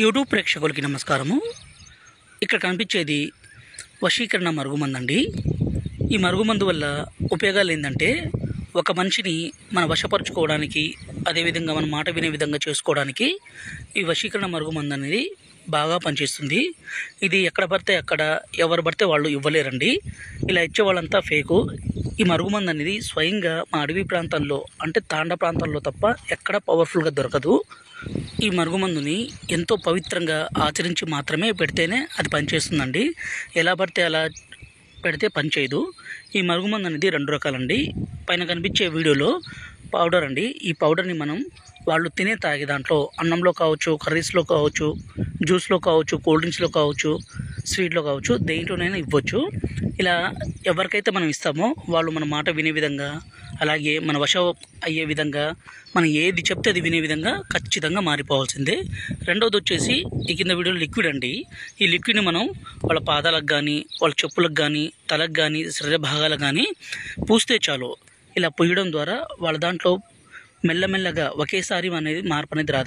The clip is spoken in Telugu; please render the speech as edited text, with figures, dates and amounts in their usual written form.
యూట్యూబ్ ప్రేక్షకులకి నమస్కారము. ఇక్కడ కనిపించేది వశీకరణ మరుగుమందు అండి. ఈ మరుగుమందు వల్ల ఉపయోగాలు ఏంటంటే, ఒక మనిషిని మన వశపరుచుకోవడానికి, అదేవిధంగా మన మాట వినే విధంగా చేసుకోవడానికి ఈ వశీకరణ మరుగుమందు అనేది బాగా పనిచేస్తుంది. ఇది ఎక్కడ పడితే అక్కడ ఎవరు పడితే వాళ్ళు ఇవ్వలేరండి. ఇలా ఇచ్చే వాళ్ళంతా ఫేకు. ఈ మరుగుమందు అనేది స్వయంగా మా అడవి ప్రాంతాల్లో, అంటే తాండ ప్రాంతాల్లో తప్ప ఎక్కడ పవర్ఫుల్గా దొరకదు. ఈ మరుగుమందుని ఎంతో పవిత్రంగా ఆచరించి మాత్రమే పెడితేనే అది పనిచేస్తుందండి. ఎలా పడితే అలా పెడితే పనిచేయదు. ఈ మరుగుమందు అనేది 2 రకాలండి. పైన కనిపించే వీడియోలో పౌడర్ అండి. ఈ పౌడర్ని మనం వాళ్ళు తాగే దాంట్లో, అన్నంలో కావచ్చు, కర్రీస్లో కావచ్చు, జ్యూస్లో కావచ్చు, కూల్ డ్రింక్స్లో కావచ్చు, స్వీట్లో కావచ్చు, దేంట్లోనైనా ఇవ్వచ్చు. ఇలా ఎవరికైతే మనం ఇస్తామో వాళ్ళు మన మాట వినే విధంగా, అలాగే మన వశం అయ్యే విధంగా, మనం ఏది చెప్తే అది వినే విధంగా ఖచ్చితంగా మారిపోవాల్సిందే. రెండవది వచ్చేసి ఈ కింద వీడియో లిక్విడ్ అండి. ఈ లిక్విడ్ని మనం వాళ్ళ పాదాలకు కానీ, వాళ్ళ చెప్పులకు కానీ, తలకు కానీ, శరీర భాగాలకు కానీ పూస్తే చాలు. ఇలా పూయడం ద్వారా వాళ్ళ దాంట్లో మెల్లమెల్లగా ఒకేసారి అనేది మార్పు అనేది రాదు.